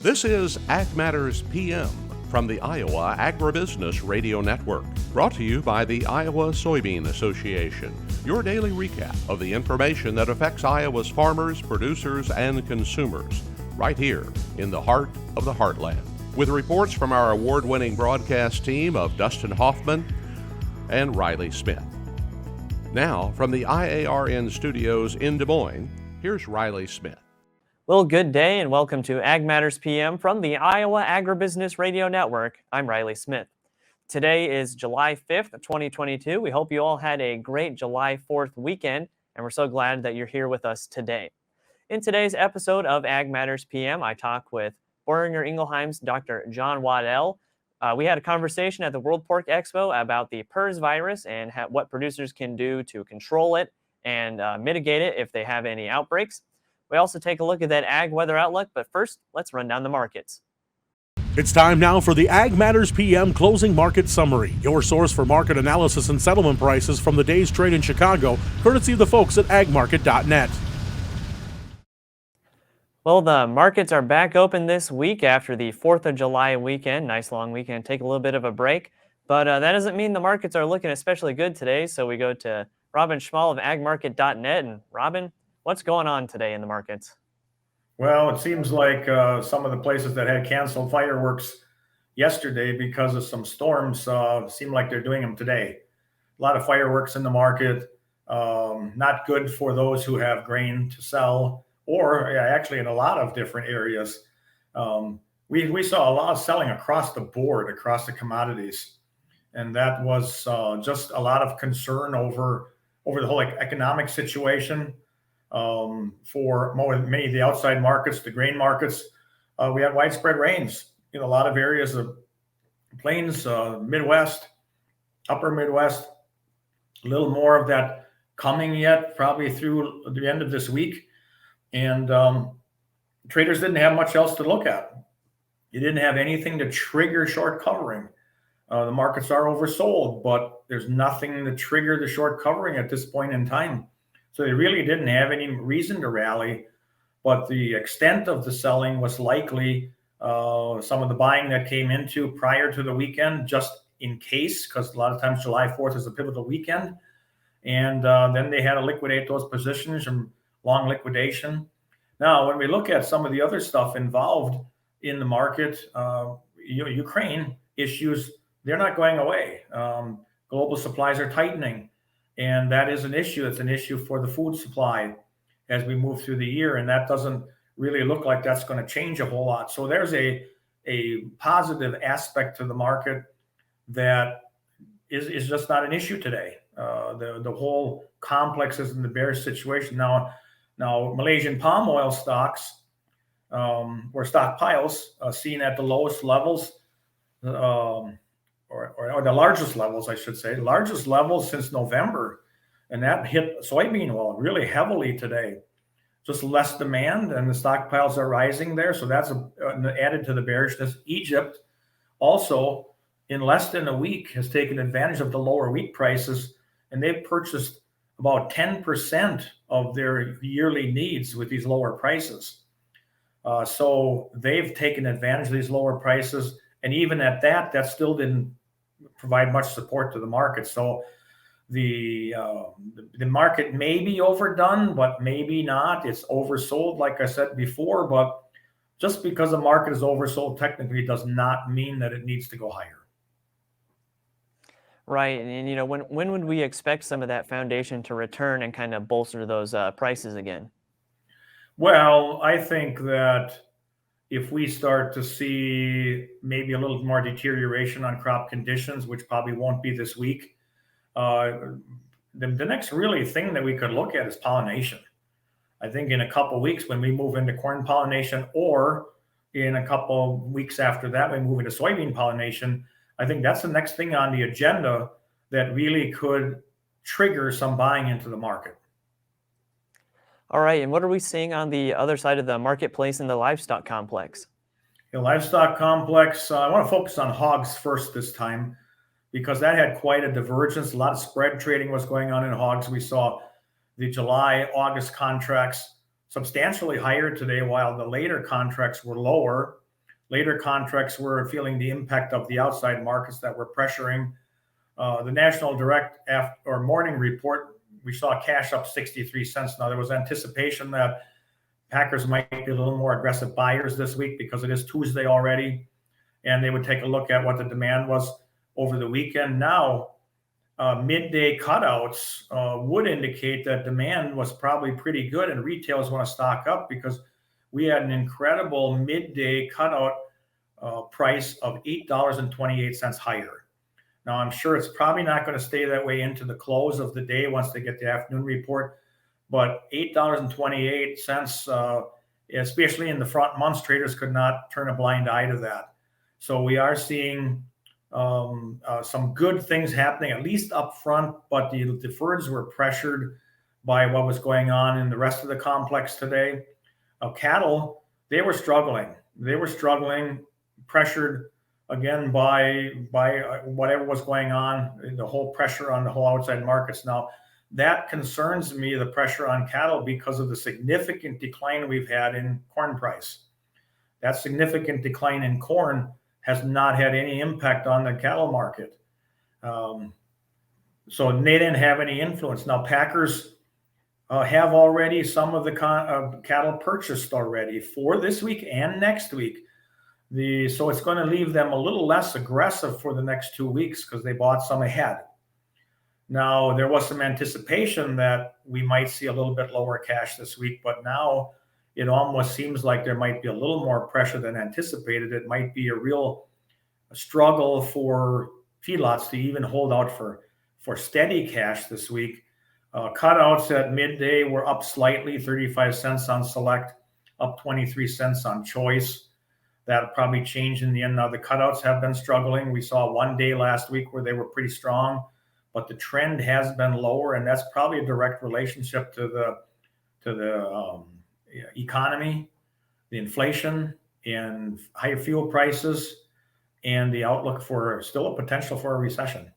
This is Ag Matters PM from the Iowa Agribusiness Radio Network, brought to you by the Iowa Soybean Association, your daily recap of the information that affects Iowa's farmers, producers, and consumers, right here in the heart of the heartland. With reports from our award-winning broadcast team of Dustin Hoffman and Riley Smith. Now, from the IARN studios in Des Moines, here's Riley Smith. Well, good day and welcome to Ag Matters PM from the Iowa Agribusiness Radio Network. I'm Riley Smith. Today is July 5th, 2022. We hope you all had a great July 4th weekend, and we're so glad that you're here with us today. In today's episode of Ag Matters PM, I talk with Boehringer Ingelheim's Dr. John Waddell. We had a conversation at the World Pork Expo about the PRRS virus and what producers can do to control it and mitigate it if they have any outbreaks. We also take a look at that ag weather outlook, but first, let's run down the markets. It's time now for the Ag Matters PM Closing Market Summary, your source for market analysis and settlement prices from the day's trade in Chicago, courtesy of the folks at agmarket.net. Well, the markets are back open this week after the 4th of July weekend. Nice long weekend. Take a little bit of a break. But that doesn't mean the markets are looking especially good today. So we go to Robin Schmahl of agmarket.net. And Robin, what's going on today in the markets? Well, it seems like some of the places that had canceled fireworks yesterday because of some storms seem like they're doing them today. A lot of fireworks in the market. Not good for those who have grain to sell. Or actually in a lot of different areas. We saw a lot of selling across the board, across the commodities. And that was just a lot of concern over the whole economic situation for many of the outside markets, the grain markets. We had widespread rains in a lot of areas of plains, Midwest, upper Midwest. A little more of that coming yet, probably through the end of this week. And traders didn't have much else to look at. You didn't have anything to trigger short covering. The markets are oversold, but there's nothing to trigger the short covering at this point in time. So they really didn't have any reason to rally, but the extent of the selling was likely some of the buying that came into prior to the weekend, just in case, because a lot of times July 4th is a pivotal weekend. And then they had to liquidate those positions from long liquidation. Now, when we look at some of the other stuff involved in the market, Ukraine issues, they're not going away. Global supplies are tightening, and that is an issue. It's an issue for the food supply as we move through the year, and that doesn't really look like that's going to change a whole lot. So there's a positive aspect to the market that is just not an issue today. The whole complex is in the bearish situation. Now, Malaysian palm oil stocks or stockpiles seen at the lowest levels, or the largest levels, I should say, largest levels since November. And that hit soybean oil really heavily today. Just less demand, and the stockpiles are rising there. So that's added to the bearishness. Egypt also, in less than a week, has taken advantage of the lower wheat prices, and they've purchased about 10% of their yearly needs with these lower prices. So they've taken advantage of these lower prices. And even at that still didn't provide much support to the market. So the market may be overdone, but maybe not. It's oversold, like I said before. But just because the market is oversold technically does not mean that it needs to go higher. Right, and when would we expect some of that foundation to return and kind of bolster those prices again? Well, I think that if we start to see maybe a little more deterioration on crop conditions, which probably won't be this week, the next really thing that we could look at is pollination. I think in a couple of weeks when we move into corn pollination, or in a couple of weeks after that, we move into soybean pollination, I think that's the next thing on the agenda that really could trigger some buying into the market. All right, and what are we seeing on the other side of the marketplace in the livestock complex? The livestock complex, I want to focus on hogs first this time, because that had quite a divergence. A lot of spread trading was going on in hogs. We saw the July-August contracts substantially higher today, while the later contracts were lower. Later contracts were feeling the impact of the outside markets that were pressuring. The national direct or morning report, we saw cash up 63 cents. Now, there was anticipation that packers might be a little more aggressive buyers this week because it is Tuesday already, and they would take a look at what the demand was over the weekend. Now, midday cutouts would indicate that demand was probably pretty good, and retailers want to stock up because we had an incredible midday cutout price of $8.28 higher. Now, I'm sure it's probably not going to stay that way into the close of the day once they get the afternoon report, but $8.28, especially in the front months, traders could not turn a blind eye to that. So we are seeing some good things happening, at least up front, but the deferreds were pressured by what was going on in the rest of the complex today. Cattle, they were struggling. Pressured again by whatever was going on, the whole pressure on the whole outside markets. Now, that concerns me, the pressure on cattle, because of the significant decline we've had in corn price. That significant decline in corn has not had any impact on the cattle market. So they didn't have any influence. Now, packers have already some of the cattle purchased already for this week and next week. So it's going to leave them a little less aggressive for the next 2 weeks because they bought some ahead. Now, there was some anticipation that we might see a little bit lower cash this week, but now it almost seems like there might be a little more pressure than anticipated. It might be a real struggle for feedlots to even hold out for steady cash this week. Cutouts at midday were up slightly, 35 cents on select, up 23 cents on choice. That'll probably change in the end. Now, the cutouts have been struggling. We saw one day last week where they were pretty strong, but the trend has been lower, and that's probably a direct relationship to the economy, the inflation, and higher fuel prices, and the outlook for still a potential for a recession.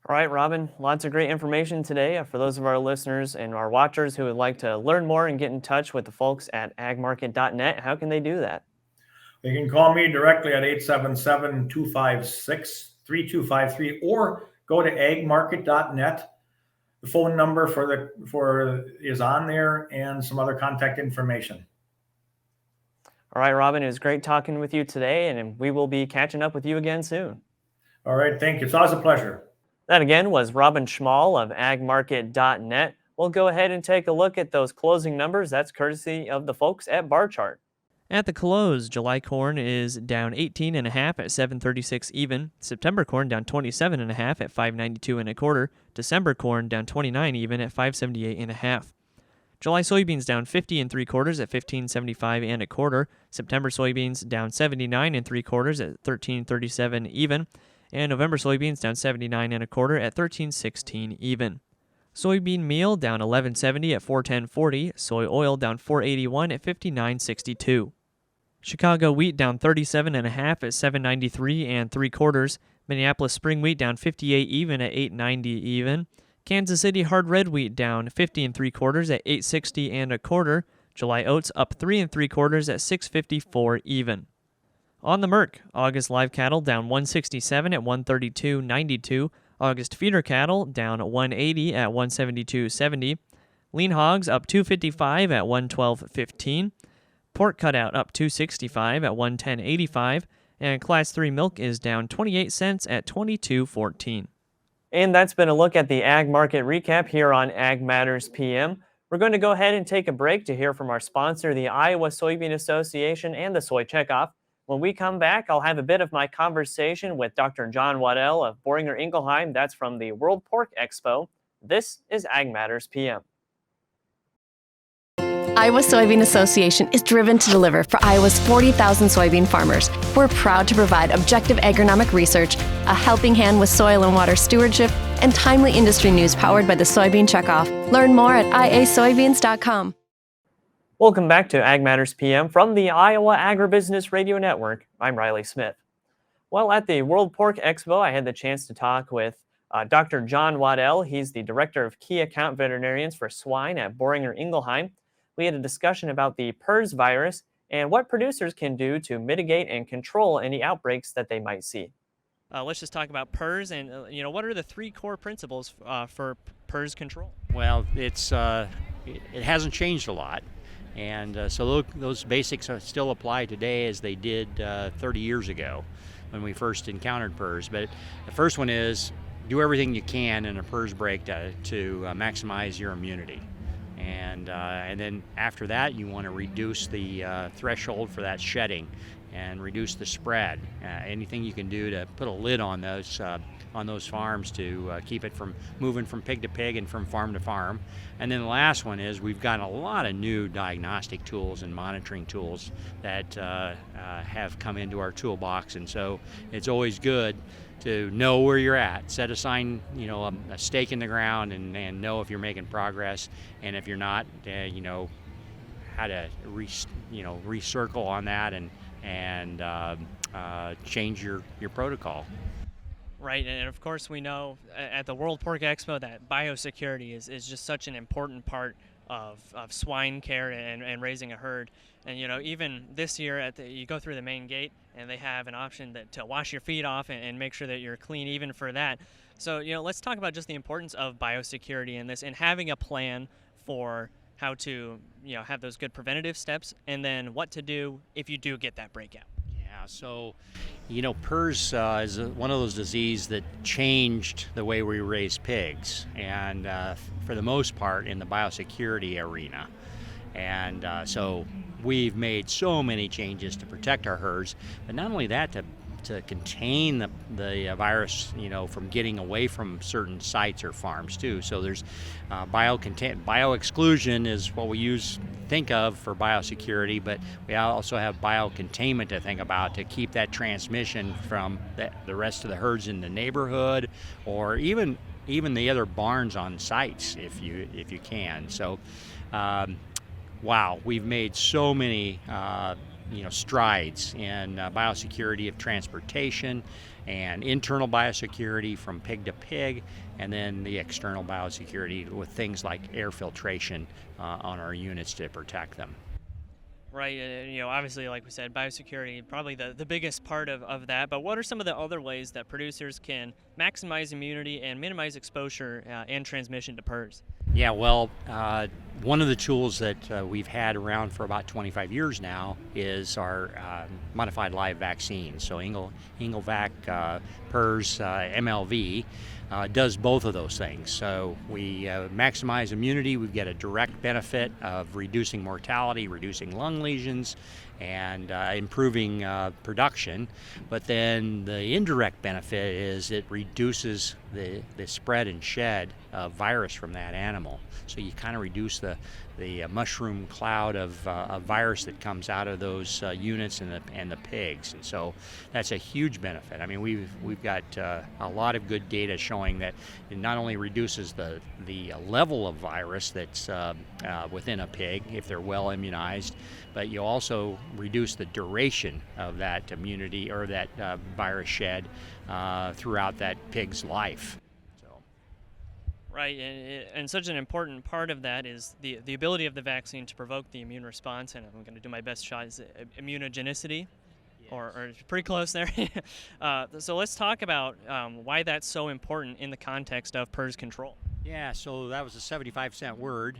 All right, Robin, lots of great information today. For those of our listeners and our watchers who would like to learn more and get in touch with the folks at agmarket.net, how can they do that? You can call me directly at 877-256-3253 or go to agmarket.net. The phone number is on there and some other contact information. All right, Robin, it was great talking with you today, and we will be catching up with you again soon. All right, thank you. It's always a pleasure. That again was Robin Schmahl of agmarket.net. We'll go ahead and take a look at those closing numbers. That's courtesy of the folks at Bar Chart. At the close, July corn is down 18.5 at $7.36 even. September corn down 27.5 at $5.92 1/4. December corn down 29 even at $5.78 1/2. July soybeans down 50 3/4 at $15.75 1/4. September soybeans down 79 3/4 at $13.37 even. And November soybeans down 79 1/4 at $13.16 even. Soybean meal down 11.70 at $4.10.40. Soy oil down 4.81 at $59.62. Chicago wheat down 37.5 at $7.93 3/4. Minneapolis spring wheat down 58 even at $8.90 even. Kansas City hard red wheat down 50 3/4 at $8.60 1/4. July oats up 3 3/4 at $6.54 even. On the Merc, August live cattle down 167 at 132.92. August feeder cattle down 180 at 172.70. Lean hogs up 255 at 112.15. Pork cutout up 265 at 110.85. And Class 3 milk is down 28 cents at 22.14. And that's been a look at the Ag Market Recap here on Ag Matters PM. We're going to go ahead and take a break to hear from our sponsor, the Iowa Soybean Association and the Soy Checkoff. When we come back, I'll have a bit of my conversation with Dr. John Waddell of Boehringer Ingelheim. That's from the World Pork Expo. This is Ag Matters PM. Iowa Soybean Association is driven to deliver for Iowa's 40,000 soybean farmers. We're proud to provide objective agronomic research, a helping hand with soil and water stewardship, and timely industry news powered by the Soybean Checkoff. Learn more at iasoybeans.com. Welcome back to Ag Matters PM from the Iowa Agribusiness Radio Network. I'm Riley Smith. Well, at the World Pork Expo, I had the chance to talk with Dr. John Waddell. He's the Director of Key Account Veterinarians for Swine at Boehringer Ingelheim. We had a discussion about the PRRS virus and what producers can do to mitigate and control any outbreaks that they might see. Let's just talk about PRRS, and what are the 3 core principles for PRRS control? Well, it hasn't changed a lot, and so those basics still apply today as they did 30 years ago when we first encountered PRRS. But the first one is do everything you can in a PRRS break to maximize your immunity. And then after that, you want to reduce the threshold for that shedding and reduce the spread. Anything you can do to put a lid on those farms to keep it from moving from pig to pig and from farm to farm. And then the last one is we've got a lot of new diagnostic tools and monitoring tools that have come into our toolbox, and so it's always good to know where you're at, set a sign, a stake in the ground, and know if you're making progress, and if you're not, how to recircle on that and change your protocol. Right, and of course we know at the World Pork Expo that biosecurity is just such an important part of swine care and raising a herd. And even this year you go through the main gate and they have an option to wash your feet off and make sure that you're clean even for that. So let's talk about just the importance of biosecurity in this and having a plan for how to have those good preventative steps, and then what to do if you do get that breakout. Yeah, so PRRS is one of those diseases that changed the way we raise pigs, and for the most part in the biosecurity arena. And so we've made so many changes to protect our herds, but not only that, to contain the virus, from getting away from certain sites or farms too. So there's bio-exclusion is what we think of for biosecurity, but we also have biocontainment to think about to keep that transmission from the rest of the herds in the neighborhood, or even the other barns on sites if you can. So wow, we've made so many strides in biosecurity of transportation and internal biosecurity from pig to pig, and then the external biosecurity with things like air filtration on our units to protect them. Right, obviously, like we said, biosecurity, probably the biggest part of that, but what are some of the other ways that producers can maximize immunity and minimize exposure and transmission to PRRS? Yeah, well, one of the tools that we've had around for about 25 years now is our modified live vaccine. So Engelvac, PRRS, MLV does both of those things. So we maximize immunity. We get a direct benefit of reducing mortality, reducing lung lesions, and improving production. But then the indirect benefit is it reduces the spread and shed of virus from that animal. So you kind of reduce the mushroom cloud of virus that comes out of those units and the pigs, and so that's a huge benefit. I mean, we've got a lot of good data showing that it not only reduces the level of virus that's within a pig if they're well immunized, but you also reduce the duration of that immunity or that virus shed throughout that pig's life. Right, and such an important part of that is the ability of the vaccine to provoke the immune response, and I'm going to do my best shot, is immunogenicity, yes. or pretty close there. So let's talk about why that's so important in the context of PRRS control. Yeah, so that was a 75-cent word,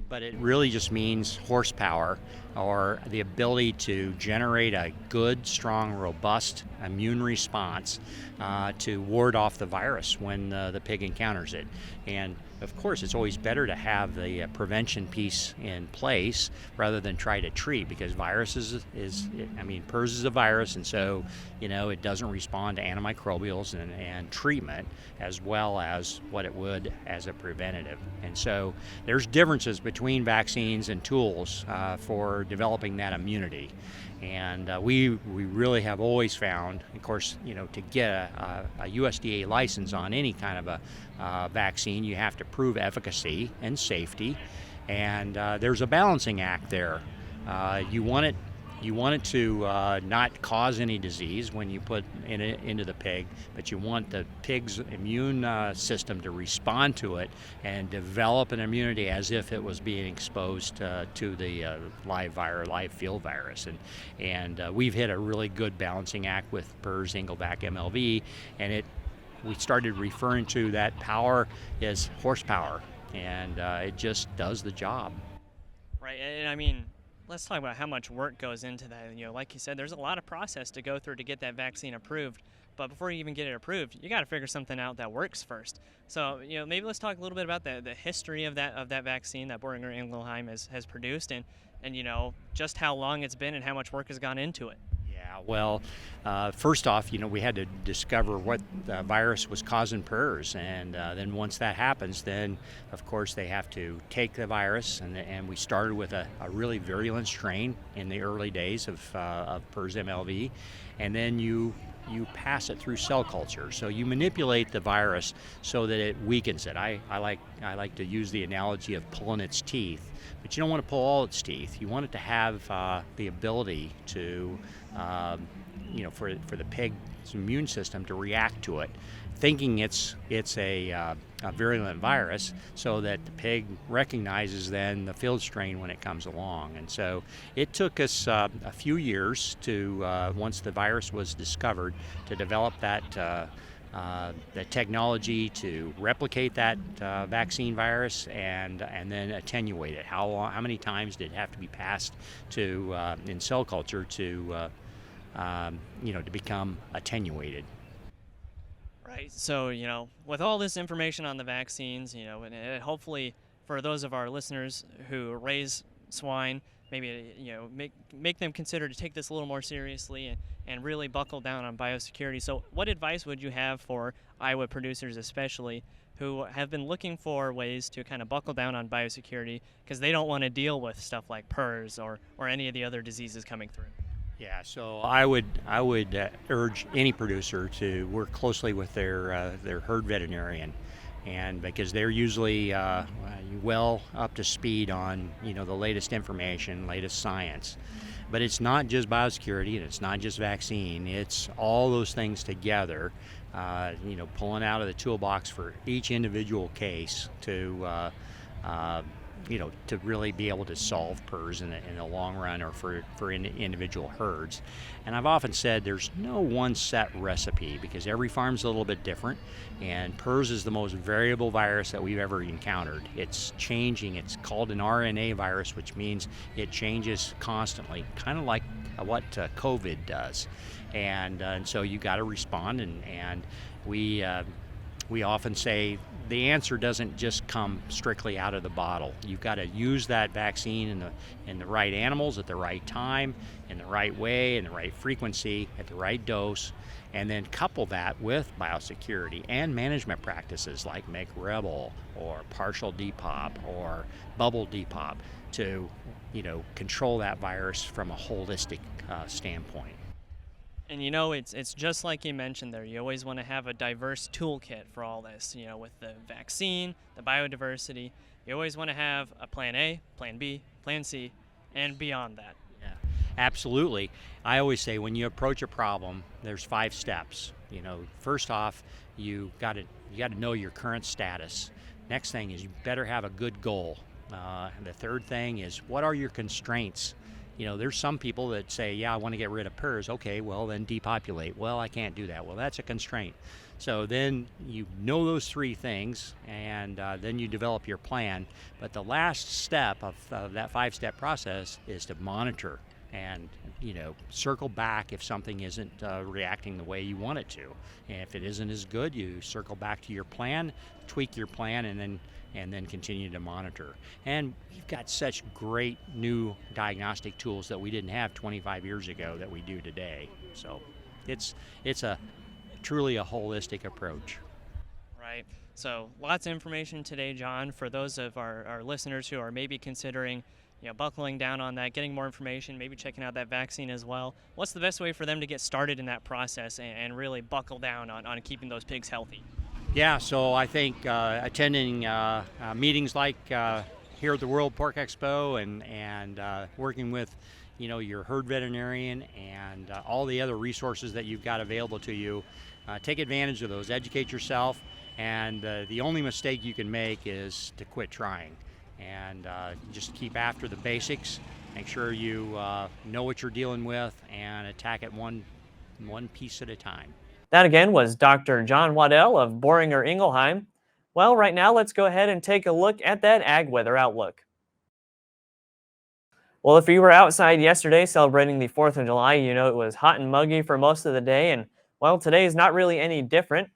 but it really just means horsepower, or the ability to generate a good, strong, robust immune response to ward off the virus when the pig encounters it. And of course, it's always better to have the prevention piece in place rather than try to treat, because PRRS is a virus, and so it doesn't respond to antimicrobials and treatment as well as what it would as a preventative. And so there's differences between vaccines and tools for developing that immunity. And we really have always found, of course, to get a USDA license on any kind of a vaccine, you have to prove efficacy and safety. And there's a balancing act there. You want it You want it to not cause any disease when you put into the pig, but you want the pig's immune system to respond to it and develop an immunity as if it was being exposed to the live field virus. And we've hit a really good balancing act with PRRS Engelvac MLV, and we started referring to that power as horsepower, and it just does the job. Right, and I mean, let's talk about how much work goes into that. Like you said, there's a lot of process to go through to get that vaccine approved. But before you even get it approved, you got to figure something out that works first. So, maybe let's talk a little bit about the history of that vaccine that Boehringer Ingelheim has produced, and just how long it's been and how much work has gone into it. Yeah, well, first off, we had to discover what virus was causing PRRS, and then once that happens, then of course they have to take the virus, and we started with a really virulent strain in the early days of PRRS MLV, and then you pass it through cell culture. So you manipulate the virus so that it weakens it. I like to use the analogy of pulling its teeth, but you don't want to pull all its teeth. You want it to have the ability to, for the pig's immune system to react to it, thinking it's a virulent virus, so that the pig recognizes then the field strain when it comes along. And so it took us a few years to, once the virus was discovered, to develop the technology to replicate that vaccine virus and then attenuate it. How many times did it have to be passed to in cell culture to become attenuated? Right. So, with all this information on the vaccines, and hopefully for those of our listeners who raise swine, maybe, make them consider to take this a little more seriously and really buckle down on biosecurity. So what advice would you have for Iowa producers especially who have been looking for ways to kind of buckle down on biosecurity because they don't want to deal with stuff like PRRS or any of the other diseases coming through? Yeah, so I would urge any producer to work closely with their herd veterinarian, and because they're usually well up to speed on the latest information, latest science. But it's not just biosecurity and it's not just vaccine. It's all those things together. Pulling out of the toolbox for each individual case to really be able to solve PRRS in the long run, or for individual herds. And I've often said there's no one set recipe because every farm's a little bit different, and PRRS is the most variable virus that we've ever encountered. It's changing. It's called an RNA virus, which means it changes constantly, kind of like what COVID does. And so you got to respond, and we often say the answer doesn't just come strictly out of the bottle. You've got to use that vaccine in the right animals at the right time, in the right way, in the right frequency, at the right dose, and then couple that with biosecurity and management practices like make rebel or partial depop or bubble depop to control that virus from a holistic standpoint. And it's just like you mentioned there. You always want to have a diverse toolkit for all this. With the vaccine, the biodiversity, you always want to have a plan A, plan B, plan C, and beyond that. Yeah, absolutely. I always say when you approach a problem, there's 5 steps. First off, you got to know your current status. Next thing is you better have a good goal. The third thing is, what are your constraints? There's some people that say, yeah, I want to get rid of PRRS. Okay, well, then depopulate. Well, I can't do that. Well, that's a constraint. So then you know those 3 things, and then you develop your plan. But the last step of that 5-step process is to monitor and, circle back if something isn't reacting the way you want it to. And if it isn't as good, you circle back to your plan, tweak your plan, and then continue to monitor. And we've got such great new diagnostic tools that we didn't have 25 years ago that we do today. So it's truly a holistic approach. Right. So lots of information today, John, for those of our listeners who are maybe considering buckling down on that, getting more information, maybe checking out that vaccine as well. What's the best way for them to get started in that process and really buckle down on keeping those pigs healthy? Yeah, so I think attending meetings like here at the World Pork Expo and working with your herd veterinarian and all the other resources that you've got available to you. Take advantage of those, educate yourself, and the only mistake you can make is to quit trying. And just keep after the basics, make sure you know what you're dealing with, and attack it one piece at a time. That again was Dr. John Waddell of Boehringer Ingelheim. Well, right now let's go ahead and take a look at that ag weather outlook. Well, if you were outside yesterday celebrating the 4th of July, you know it was hot and muggy for most of the day, and well, today is not really any different.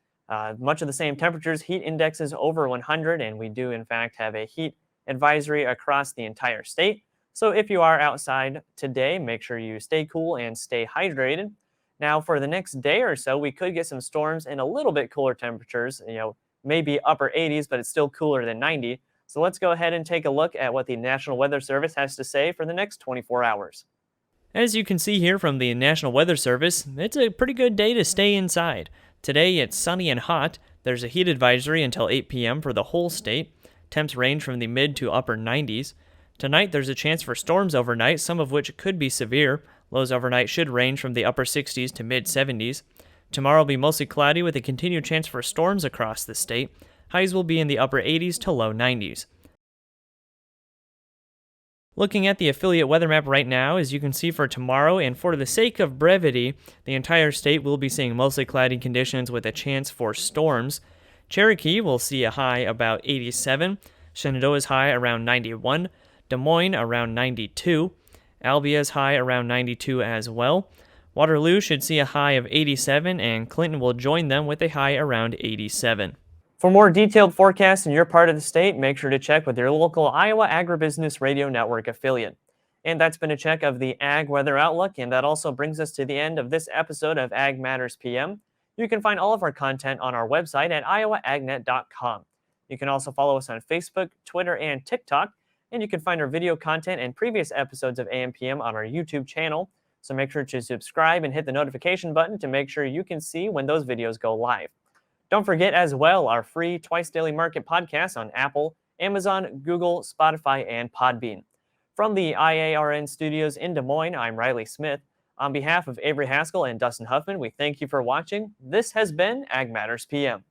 Much of the same temperatures, heat indexes over 100, and we do in fact have a heat advisory across the entire state. So if you are outside today, make sure you stay cool and stay hydrated. Now, for the next day or so, we could get some storms and a little bit cooler temperatures, maybe upper 80s, but it's still cooler than 90. So let's go ahead and take a look at what the National Weather Service has to say for the next 24 hours. As you can see here from the National Weather Service, it's a pretty good day to stay inside. Today it's sunny and hot. There's a heat advisory until 8 p.m. for the whole state. Temps range from the mid to upper 90s. Tonight there's a chance for storms overnight, some of which could be severe. Lows overnight should range from the upper 60s to mid 70s. Tomorrow will be mostly cloudy with a continued chance for storms across the state. Highs will be in the upper 80s to low 90s. Looking at the affiliate weather map right now, as you can see for tomorrow, and for the sake of brevity, the entire state will be seeing mostly cloudy conditions with a chance for storms. Cherokee will see a high about 87, Shenandoah's high around 91, Des Moines around 92, Albia's high around 92 as well. Waterloo should see a high of 87, and Clinton will join them with a high around 87. For more detailed forecasts in your part of the state, make sure to check with your local Iowa Agribusiness Radio Network affiliate. And that's been a check of the Ag Weather Outlook, and that also brings us to the end of this episode of Ag Matters PM. You can find all of our content on our website at iowaagnet.com. You can also follow us on Facebook, Twitter, and TikTok, and you can find our video content and previous episodes of AM/PM on our YouTube channel. So make sure to subscribe and hit the notification button to make sure you can see when those videos go live. Don't forget as well our free Twice Daily Market podcast on Apple, Amazon, Google, Spotify, and Podbean. From the IARN studios in Des Moines, I'm Riley Smith. On behalf of Avery Haskell and Dustin Huffman, we thank you for watching. This has been Ag Matters PM.